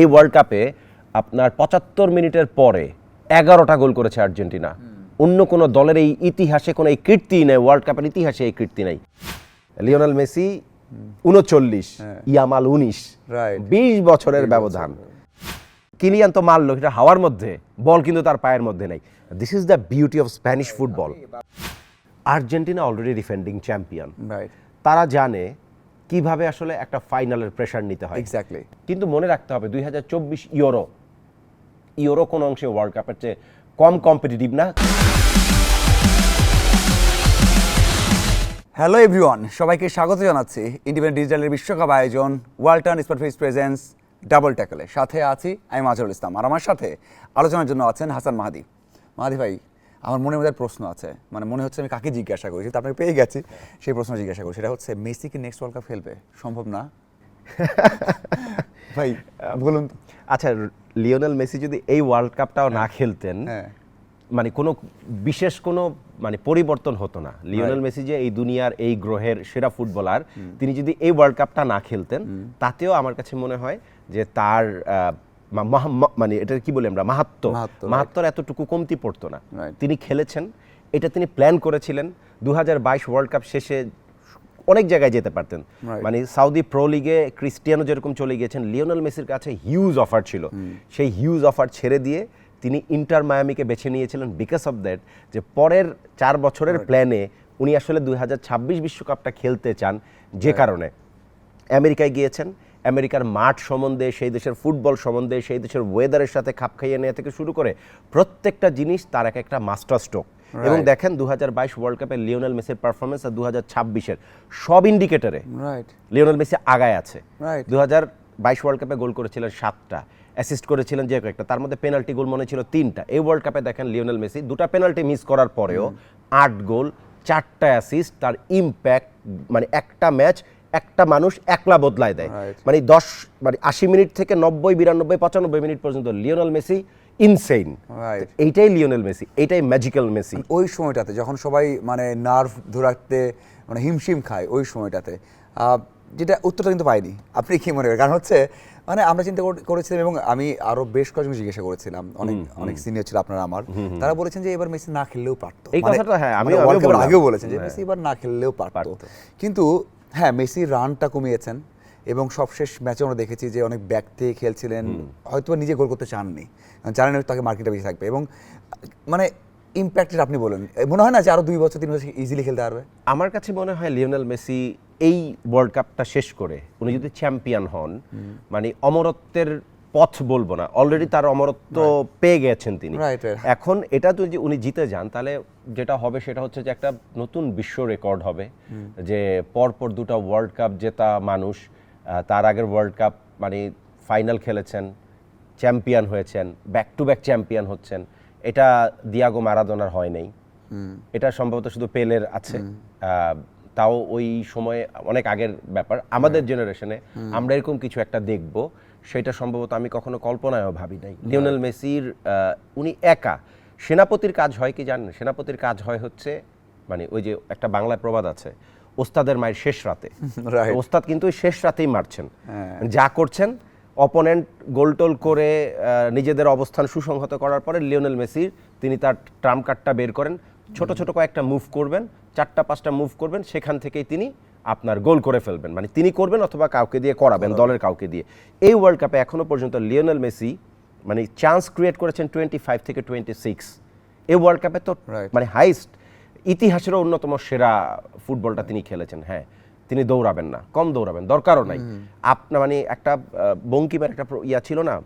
এই ওয়ার্ল্ড কাপে আপনার ৭৫ মিনিটের পরে ১১টা গোল করেছে আর্জেন্টিনা। অন্য কোনো দলের এই ইতিহাসে কোনো এই কীর্তি নেই, ওয়ার্ল্ড কাপের ইতিহাসে এই কীর্তি নেই। লিওনেল মেসি ৩৯, ইয়ামাল ১৯, ২০ বছরের ব্যবধান। কিলিয়ান তো মারলো এটা হাওয়ার মধ্যে, বল কিন্তু তার পায়ের মধ্যে নেই। This is the beauty of Spanish football. Argentina already defending champion, তারা জানে কিভাবে আসলে একটা ফাইনালের প্রেশার নিতে হয়। এক্স্যাক্টলি। কিন্তু মনে রাখতে হবে ২০২৪ ইউরো কোন অংশে ওয়ার্ল্ড কাপের চেয়ে কম কম্পিটিটিভ না। হ্যালো এভরিওয়ান, সবাইকে স্বাগত জানাচ্ছি ইন্ডিপেন্ডেন্ট ডিজিটালের বিশ্বকাপ আয়োজন ওয়ালটন স্পটফিক্স প্রেজেন্স ডাবল ট্যাকলে। সাথে আছি আমি মাজহারুল ইসলাম, আর আমার সাথে আলোচনার জন্য আছেন হাসান মাহাদি। মাহাদি ভাই, আমার মনের মধ্যে প্রশ্ন আছে, মানে মনে হচ্ছে আমি কাকে জিজ্ঞাসা করেছি, তো আপনাকে পেয়ে গেছি, সেই প্রশ্ন জিজ্ঞাসা করি। সেটা হচ্ছে, মেসি কি নেক্সট ওয়ার্ল্ড কাপ খেলবে? সম্ভব না ভাই, বলুন। আচ্ছা, লিওনেল মেসি যদি এই ওয়ার্ল্ড কাপটাও না খেলতেন, মানে কোনো বিশেষ কোনো মানে পরিবর্তন হতো না। লিওনেল মেসি যে এই দুনিয়ার এই গ্রহের সেরা ফুটবলার, তিনি যদি এই ওয়ার্ল্ড কাপটা না খেলতেন, তাতেও আমার কাছে মনে হয় যে তার মানে এটা কি বলি আমরা, মাহাত্ম্যর এতটুকু কমতি পড়তো না। তিনি খেলেছেন, এটা তিনি প্ল্যান করেছিলেন। ২০২২ ওয়ার্ল্ড কাপ শেষে অনেক জায়গায় যেতে পারতেন, মানে সাউদি প্রো লিগে ক্রিস্টিয়ানো যেরকম চলে গিয়েছেন, লিওনেল মেসির কাছে হিউজ অফার ছিল। সেই হিউজ অফার ছেড়ে দিয়ে তিনি ইন্টার মায়ামিকে বেছে নিয়েছিলেন বিকজ অফ দ্যাট, যে পরের 4 বছরের প্ল্যানে উনি আসলে ২০২৬ বিশ্বকাপটা খেলতে চান। যে কারণে আমেরিকায় গিয়েছেন, আমেরিকার মাঠ সম্বন্ধে, সেই দেশের ফুটবল সম্বন্ধে, সেই দেশের ওয়েদারের সাথে খাপ খাইয়ে নেওয়া থেকে শুরু করে প্রত্যেকটা জিনিস তার একটা মাস্টার স্ট্রোক। এবং দেখেন ২০২২ ওয়ার্ল্ড কাপে লিওনেল মেসির পারফরমেন্স আর ২০২৬-এর সব ইন্ডিকেটরে লিওনেল মেসি আগায় আছে। ২০২২ ওয়ার্ল্ড কাপে গোল করেছিলেন 7টা, অ্যাসিস্ট করেছিলেন যে কয়েকটা, তার মধ্যে পেনাল্টি গোল মনে ছিল 3টা। এই ওয়ার্ল্ড কাপে দেখেন লিওনেল মেসি 2টা পেনাল্টি মিস করার পরেও 8 গোল, 4টা অ্যাসিস্ট। তার ইম্প্যাক্ট মানে একটা ম্যাচ একটা মানুষ একলা বদলায় দেয়। মানে 80 মিনিট থেকে 90, 92, 95 মিনিট পর্যন্ত লিওনেল মেসি ইনসেইন। এইটাই লিওনেল মেসি, এইটাই ম্যাজিক্যাল মেসি। ওই সময়টাতে যখন সবাই মানে নার্ভ ধরাতে মানে হিমশিম খায়, ওই সময়টাতে যেটা উত্তরটা কিন্তু পাইনি। আপনি কি মনে করেন? কারণ হচ্ছে মানে আমরা চিন্তা করেছিলাম, এবং আমি আরো বেশ কয়েকজন জিজ্ঞাসা করেছিলাম, অনেক সিনিয়র ছিল আপনারা আমার, তারা বলেছেন যে এবার মেসি না খেললেও পারতো। এই কথাটা হ্যাঁ আমি আগেও বলেছেন যে মেসি এবার না খেললেও পারতো। কিন্তু হ্যাঁ, মেসি রানটা কমিয়েছেন, এবং সবশেষ ম্যাচে আমরা দেখেছি যে অনেক ব্যাক থেকে খেলছিলেন, হয়তো নিজে গোল করতে চাননি, জানেন তাকে মার্কেটে বেশি থাকবে। এবং মানে ইম্প্যাক্টেড আপনি বলেন, মনে হয় না যে আরো 2 বছর 3 বছর ইজিলি খেলতে পারবে? আমার কাছে মনে হয় লিওনেল মেসি এই ওয়ার্ল্ড কাপটা শেষ করে উনি যদি চ্যাম্পিয়ন হন, মানে অমরত্বের পথ বলবো না, অলরেডি তার অমরত্ব পেয়ে গেছেন তিনি। এখন এটা যদি উনি জিতে যান, তাহলে যেটা হবে সেটা হচ্ছে যে একটা নতুন বিশ্ব রেকর্ড হবে, যে পরপর 2টা ওয়ার্ল্ড কাপ জেতা মানুষ, তার আগের ওয়ার্ল্ড কাপ মানে ফাইনাল খেলেছেন, চ্যাম্পিয়ন হয়েছেন, ব্যাক টু ব্যাক চ্যাম্পিয়ন হচ্ছেন। এটা দিয়াগো মারাদোনার হয় নাই, এটা সম্ভবত শুধু পেলের আছে, তাও ওই সময়ে অনেক আগের ব্যাপার। আমাদের জেনারেশনে আমরা এরকম কিছু একটা দেখব, সেটা সম্ভবত আমি কখনো কল্পনায়ও ভাবি নাই। লিওনেল মেসির উনি একা, সেনাপতির কাজ হয় কি জানেন? সেনাপতির কাজ হয় হচ্ছে মানে ওই যে একটা বাংলায় প্রবাদ আছে, ওস্তাদের মায়ের শেষ রাতে। ওস্তাদ কিন্তু ওই শেষ রাতেই মারছেন, যা করছেন অপোনেন্ট গোলটোল করে নিজেদের অবস্থান সুসংহত করার পরে লিওনেল মেসির তিনি তার ট্রাম্প কার্ডটা বের করেন, ছোট ছোট কয়েকটা মুভ করবেন, 4টা 5টা মুভ করবেন, সেখান থেকেই তিনি আপনার গোল করে ফেলবেন। মানে তিনি করবেন অথবা কাউকে দিয়ে করাবেন, দলের কাউকে দিয়ে। এই ওয়ার্ল্ড কাপে এখনো পর্যন্ত লিওনেল মেসি মানে চান্স ক্রিয়েট করেছেন 25 থেকে 26। এই ওয়ার্ল্ড কাপে তো মানে হাইস্ট, ইতিহাসেরও অন্যতম সেরা ফুটবলটা তিনি খেলেছেন। হ্যাঁ, তিনি দৌড়াবেন না, কম দৌড়াবেন, দরকারও নাই। আপনার মানে একটা বঙ্কিমের একটা ইয়া ছিল না,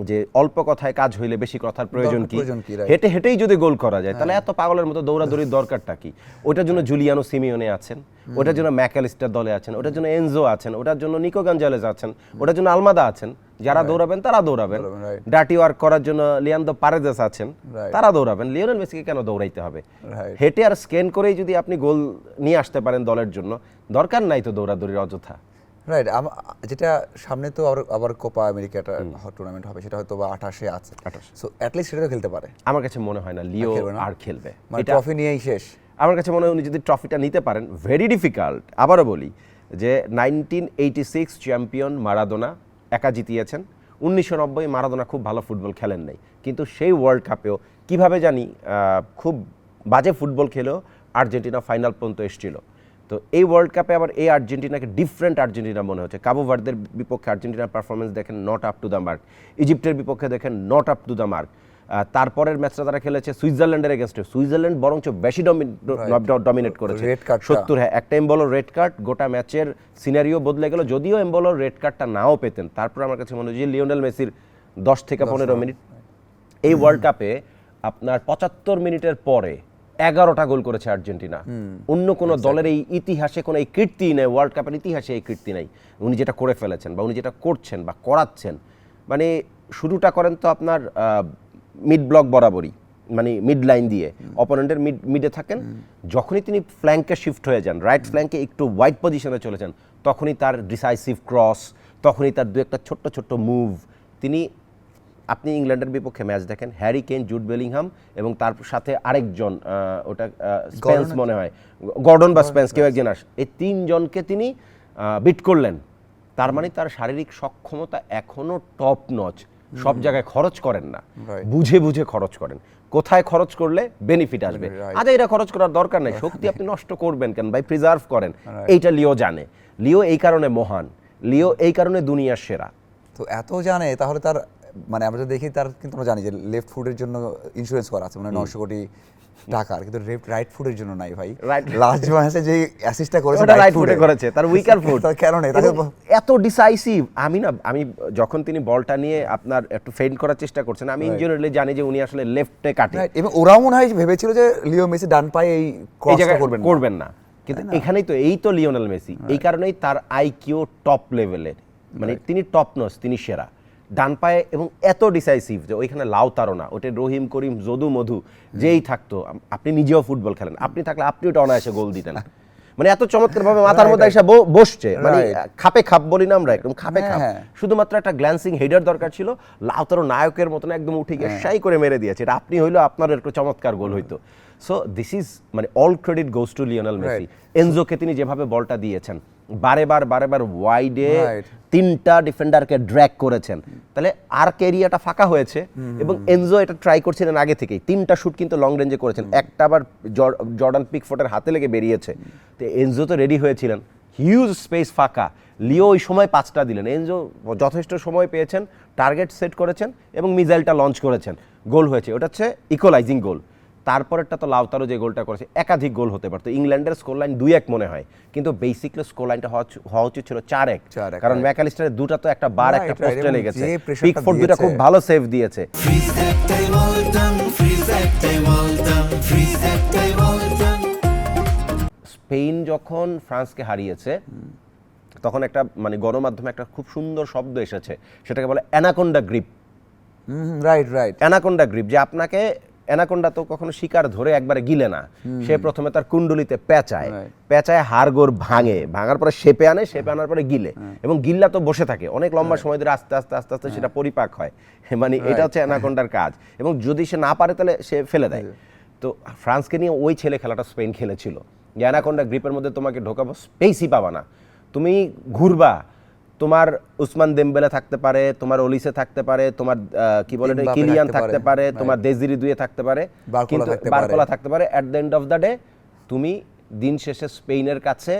যে অল্প কথায় কাজ হইলে বেশি কথার প্রয়োজন কি, হেঁটে হেঁটেই যদি গোল করা যায়, তাহলে এত পাগলের মতো দৌড়াদৌড়ির দরকারটা কি? ওটার জন্য জুলিয়ানো সিমিওনে আছেন, ওটার জন্য ম্যাকঅ্যালিস্টার দলে আছেন, ওটার জন্য এনজো আছেন, ওটার জন্য নিকো গঞ্জালেজ আছেন, ওটার জন্য আলমাদা আছেন। যারা দৌড়াবেন তারা দৌড়াবেন, ডার্টি ওয়ার্ক করার জন্য লিয়ান্দো পারেদেস আছেন, তারা দৌড়াবেন। লিওনেল মেসিকে কেন দৌড়াইতে হবে? হেঁটে আর স্ক্যান করেই যদি আপনি গোল নিয়ে আসতে পারেন দলের জন্য, দরকার নাই তো দৌড়াদৌড়ির অযথা। রাইট। যেটা সামনে তো আবার কোপা আমেরিকাটা টুর্নামেন্ট হবে, সেটা হয়তো 28-এ আছে, সো অ্যাট লিস্ট সেটা তো খেলতে পারে। আমার কাছে মনে হয় না লিও আর খেলবে, মানে ট্রফি নিয়েই শেষ। আমার কাছে মনে হয় উনি যদি ট্রফিটা নিতে পারেন, ভেরি ডিফিকাল্ট। আবারও বলি যে 1986 চ্যাম্পিয়ন মারাদোনা একা জিতিয়েছেন, 1990 মারাদোনা খুব ভালো ফুটবল খেলেন নাই, কিন্তু সেই ওয়ার্ল্ড কাপেও কিভাবে জানি খুব বাজে ফুটবল খেলেও আর্জেন্টিনা ফাইনাল পর্যন্ত এসেছিল। তো এই ওয়ার্ল্ড কাপে আবার এই আর্জেন্টিনাকে ডিফারেন্ট আর্জেন্টিনা মনে হচ্ছে। কাবো ভার্দের বিপক্ষে আর্জেন্টিনার পারফরমেন্স দেখেন not up to the mark, ইজিপ্টের বিপক্ষে দেখেন not up to the mark. তারপরের ম্যাচটা তারা খেলেছে সুইজারল্যান্ডের এগেনস্টে, সুইজারল্যান্ড বরঞ্চ বেশি ডমিনেট করেছে 70। হ্যাঁ, একটা এমবলোর রেড কার্ড গোটা ম্যাচের সিনারিও বদলে গেল। যদিও এমবলোর রেড কার্ডটা নাও পেতেন, তারপর আমার কাছে মনে হয় যে লিওনেল মেসির 10 থেকে 15 মিনিট এই ওয়ার্ল্ড কাপে আপনার 75 মিনিটের পরে 11টা গোল করেছে আর্জেন্টিনা। অন্য কোনো দলের এই ইতিহাসে কোনো এই কীর্তি নেই, ওয়ার্ল্ড কাপের ইতিহাসে এই কীর্তি নেই। উনি যেটা করে ফেলেছেন বা উনি যেটা করছেন বা করাচ্ছেন, মানে শুরুটা করেন তো আপনার মিড ব্লক বরাবরই, মানে মিড লাইন দিয়ে অপোনেন্টের মিডে থাকেন। যখনই তিনি ফ্ল্যাঙ্কে শিফট হয়ে যান, রাইট ফ্ল্যাঙ্কে একটু ওয়াইড পজিশনে চলে যান, তখনই তার ডিসাইসিভ ক্রস, তখনই তার দু একটা ছোট্ট ছোট্ট মুভ। তিনি, আপনি ইংল্যান্ডের বিপক্ষে ম্যাচ দেখেন, হ্যারি কেন, জুড বেলিংহাম এবং তার সাথে আরেকজন, ওটা স্পেন্স মনে হয়, গর্ডন বা স্পেন্স, কেউ একজন এই তিনজনকে তিনি বিট করলেন। তার মানে তার শারীরিক সক্ষমতা এখনো টপ নচ। সব জায়গায় খরচ করেন না, বুঝে বুঝে খরচ করেন, কোথায় খরচ করলে বেনিফিট আসবে। আজ এটা খরচ করার দরকার নেই, শক্তি আপনি নষ্ট করবেন কেন ভাই, প্রিজার্ভ করেন। এইটা লিও জানে, লিও এই কারণে মহান, লিও এই কারণে দুনিয়ার সেরা। তো এত জানে, তাহলে তার মানে আমরা যদি দেখি, তার কিন্তু আমরা জানি যে লেফট ফুটের জন্য ইন্স্যুরেন্স করা আছে, মানে 900 কোটি টাকার, কিন্তু রাইট ফুটের জন্য নাই ভাই। লাস্ট ম্যাচে যে অ্যাসিস্টটা করেছে ওটা রাইট ফুটে করেছে, তার উইকার ফুট। কেন নেই এত ডিসাইসিভ? আমি যখন তিনি বলটা নিয়ে আপনার একটু ফেইন্ট করার চেষ্টা করছেন, আমি ইনজেনারেলি জানি যে উনি আসলে লেফটে কাটে, এবং ওরাও মনে হয় ভেবেছিল যে লিও মেসি ডান পায়ে এই ক্রসটা করবেন না, কিন্তু এখানেই তো এই তো লিওনেল মেসি। এই কারণেই তার আইকিউ টপ লেভেলের, মানে তিনি টপ নচ, তিনি সেরা ডান পায়ে, এবং এত ডিসাইসিভ যে ওইখানে লাউতারও না, ওটা রহিম করিম যদু মধু যেই থাকতো, আপনি নিজেও ফুটবল খেলেন, আপনি থাকলে আপনি ওটা অনায়াসে গোল দিতেন। মানে এত চমৎকার ভাবে মাথার মধ্যে এসে বসছে, মানে খাপে খাপ বলি না আমরা, একদম খাপে খাপ। শুধুমাত্র একটা গ্ল্যান্সিং হেডার দরকার ছিল, লাউতারও নায়কের মতন একদম উঠে গিয়ে শাই করে মেরে দিয়েছে। এটা আপনি হইলো আপনার একটু চমৎকার গোল হইতো। সো দিস ইজ মানে all credit goes to Lionel Messi. এনজোকে তিনি যেভাবে বলটা দিয়েছেন, বারে ওয়াইডে 3টা ডিফেন্ডারকে ড্র্যাগ করেছেন, তাহলে আর এরিয়াটা ফাঁকা হয়েছে, এবং এনজো এটা ট্রাই করছিলেন আগে থেকেই। 3টা শুট কিন্তু লং রেঞ্জে করেছেন, একটা আবার জর্ডান পিকফোর্ডের হাতে লেগে বেরিয়েছে। তো এনজো তো রেডি হয়েছিলেন, হিউজ স্পেস ফাঁকা, লিও ওই সময় 5টা দিলেন। এনজো যথেষ্ট সময় পেয়েছেন, টার্গেট সেট করেছেন এবং মিসাইলটা লঞ্চ করেছেন, গোল হয়েছে। ওটা হচ্ছে ইকুয়ালাইজিং গোল। তারপরেরটা তো লাউতারও যে গোলটা করেছে, একাধিক গোল হতে পারতো। ইংল্যান্ডের স্কোর লাইন 2-1 মনে হয়, কিন্তু বেসিক্যালি স্কোর লাইনটা হওয়া উচিত ছিল 4-1, কারণ ম্যাকালিস্টারের দুটা তো একটা বার একটা পোস্টে লেগেছে, পিকফোর্ড দুটা খুব ভালো সেভ দিয়েছে। স্পেন যখন ফ্রান্সকে হারিয়েছে, তখন একটা মানে গণমাধ্যমে একটা খুব সুন্দর শব্দ এসেছে, সেটাকে বলে anaconda grip. Right, anaconda grip, যে আপনাকে অ্যানাকোন্ডা তো কখনো শিকার ধরে একবারে গিলে না, সে প্রথমে তার কুণ্ডলিতে পেঁচায় হাড়গোড় ভাঙার পরে শেপে আনার পরে গিলে, এবং গিল্লা তো বসে থাকে অনেক লম্বা সময় ধরে, আস্তে আস্তে সেটা পরিপাক হয়, মানে এটা হচ্ছে অ্যানাকোন্ডার কাজ। এবং যদি সে না পারে তাহলে সে ফেলে দেয়। তো ফ্রান্সকে নিয়ে ওই ছেলে খেলাটা স্পেন খেলেছিল, যে অ্যানাকোন্ডা গ্রিপের মধ্যে তোমাকে ঢোকাবো, স্পেসই পাবা না, তুমি ঘুরবা, তোমার উসমান দেমবেলে থাকতে পারে, তোমার ওলিসে থাকতে পারে, তোমার কি বলে কিলিয়ান থাকতে পারে, তোমার দেজিরি দুয়ে থাকতে পারে, কিন্তু বারকোলা থাকতে পারে। At the end of the day তুমি দিন শেষে স্পেনের কাছে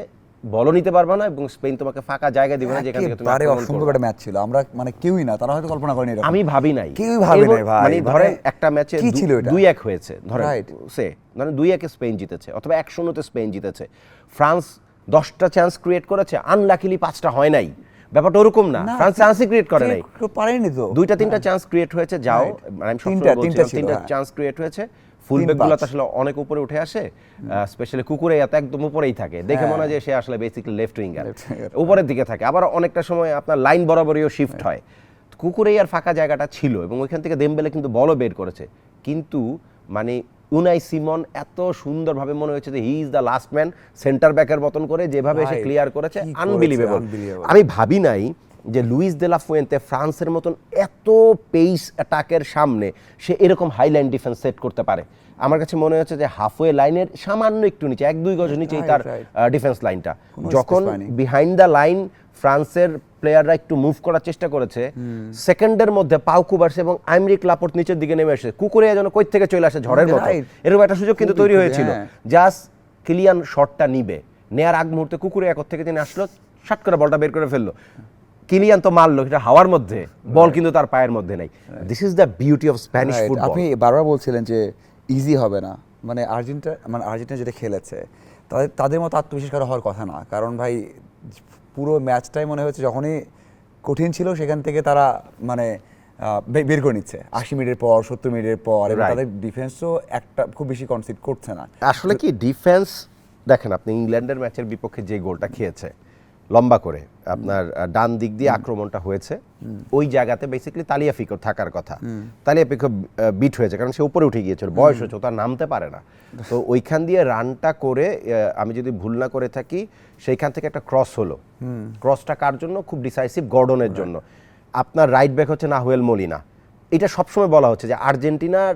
বল নিতে পারবে না, এবং স্পেন তোমাকে ফাঁকা জায়গা দিবে না যেখান থেকে তুমি আক্রমণ করবে। একটা ম্যাচ ছিল, আমরা মানে কেউই না, তারা হয়তো কল্পনা করেনি, আমি ভাবি নাই, কেউই ভাবে নাই ভাই। মানে ধরেন একটা ম্যাচে 2-1 হয়েছে, ধরেন 2-1 স্পেন জিতেছে, অথবা 1-0 স্পেন জিতেছে। ফ্রান্স 10টা চান্স ক্রিয়েট করেছে, আনলাকিলি 5টা হয় নাই। ব্যাপারটা ওরকম না, ফ্রান্স চান্সই ক্রিয়েট করে নাই, পারেনি তো। 2-3টা চান্স ক্রিয়েট হয়েছে, যাও আমি সবসময় বলছি 3টা চান্স ক্রিয়েট হয়েছে। ফুলব্যাকগুলো তো আসলে অনেক উপরে উঠে আসে, স্পেশালি কুকুরেইয়া তো একদম উপরেই থাকে, দেখে মনে হয় যে সে আসলে বেসিক্যালি লেফট উইঙ্গার, উপরের দিকে থাকে। আবার অনেকটা সময় আপনার লাইন বরাবরও শিফট হয়। কুকুরেইয়ার ফাঁকা জায়গাটা ছিল, এবং ওইখান থেকে দেমবেলে কিন্তু বলও বের করেছে, কিন্তু মানে উনাই সিমন এত সুন্দরভাবে মনে হয়েছে যে he is the last man, centre ব্যাকের মতন করে যেভাবে সে ক্লিয়ার করেছে, আনবিলিভেবল। আমি ভাবি নাই যে লুইস দে লা ফুয়েন্তে ফ্রান্সের মতন এত পেস অ্যাটাকের সামনে সে এরকম হাই লাইন ডিফেন্স সেট করতে পারে। আমার কাছে মনে হচ্ছে যে হাফওয়ে লাইনের সামান্য একটু নিচে, 1-2 গজ নিচেই তার ডিফেন্স লাইনটা। যখন বিহাইন্ড দ্য লাইন ফ্রান্সের প্লেয়াররা একটু মুভ করার চেষ্টা করেছে, সেকেন্ডের মধ্যে পাউ কুবার্স এবং আইমরিক লাপোর্ট নিচের দিকে নেমে এসে কুকুরিয়া যেন কই থেকে চলে আসে ঝড়ের মতো, এরকম একটা সুযোগ কিন্তু তৈরি হয়েছিল। জাস্ট কিলিয়ান শটটা নিবে, নেয়ার আগ মুহূর্তে কুকুরিয়া একর থেকে তিনি আসলো, শাট করে বলটা বের করে ফেললো। কিলিয়ান তো মারলো, এটা হাওয়ার মধ্যে, বল কিন্তু তার পায়ের মধ্যে নেই। This is the beauty of Spanish football. আপনি বারবার বলছিলেন যে ইজি হবে না, মানে আর্জেন্টিনা যেটা খেলেছে তাদের মতো আত্মবিশ্বাস করা হওয়ার কথা না, কারণ ভাই পুরো ম্যাচটাই মনে হচ্ছে যখনই কঠিন ছিল সেখান থেকে তারা মানে বের করে নিচ্ছে 80 মিনিটের পর, 70 মিনিটের পর, এবং তাদের ডিফেন্সও একটা খুব বেশি কনসিড করছে না। আসলে কি ডিফেন্স দেখেন, আপনি ইংল্যান্ডের ম্যাচের বিপক্ষে যে গোলটা খেয়েছে লম্বা করে, আপনার ডান দিক দিয়ে আক্রমণটা হয়েছে, ওই জায়গাতে বেসিক্যালি তালিয়াফিকো থাকার কথা, তালিয়াফিকো বিট হয়েছে কারণ সে উপরে উঠে গিয়েছিল, বয়স হয়েছে, তার নামতে পারে না। তো ওইখান দিয়ে রানটা করে, আমি যদি ভুল না করে থাকি, সেইখান থেকে একটা ক্রস হলো। ক্রসটা কার জন্য? খুব ডিসাইসিভ, গর্ডনের জন্য। আপনার রাইট ব্যাক হচ্ছে নাহুয়েল মলিনা। এটা সবসময় বলা হচ্ছে যে আর্জেন্টিনার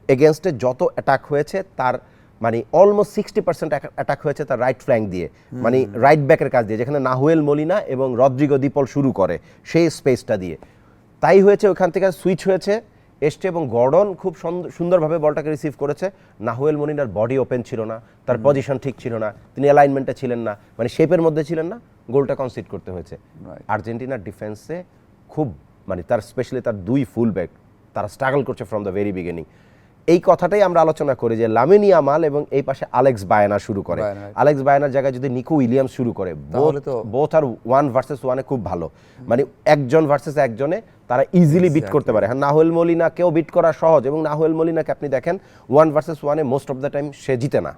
এগেনস্টে যত অ্যাটাক হয়েছে তার মানে অলমোস্ট 60% অ্যাটাক হয়েছে তার রাইট ফ্ল্যাঙ্ক দিয়ে, মানে রাইট ব্যাকের কাজ দিয়ে, যেখানে নাহুয়েল মলিনা এবং রদ্রিগো দিপল শুরু করে সেই স্পেসটা দিয়ে। তাই হয়েছে, ওখান থেকে সুইচ হয়েছে এসছে এবং গর্ডন খুব সুন্দরভাবে বলটাকে রিসিভ করেছে। নাহুয়েল মলিনার বডি ওপেন ছিল না, তার পজিশন ঠিক ছিল না, তিনি অ্যালাইনমেন্টে ছিলেন না, মানে শেপের মধ্যে ছিলেন না, গোলটা কনসিড করতে হয়েছে। আর্জেন্টিনার ডিফেন্সে খুব মানে তার স্পেশালি তার দুই ফুল ব্যাক তারা স্ট্রাগল করছে ফ্রম দ্য ভেরি বিগিনিং। এই কথাটাই আমরা আলোচনা করি যে লামিন ইয়ামাল এবং এই পাশে আলেক্স বায়ানা শুরু করে, আলেক্স বায়ানার জায়গায় যদি নিকো উইলিয়ামস শুরু করে, বোথ আর 1 ভার্সেস 1-এ খুব ভালো, মানে একজন ভার্সেস একজনে তারা ইজিলি বিট করতে পারে। হ্যাঁ, নাহুয়েল মলিনাকেও বিট করা সহজ, এবং নাহুয়েল মলিনাকে আপনি দেখেন 1 ভার্সেস 1-এ মোস্ট অফ দ্য টাইম সে জিতে না,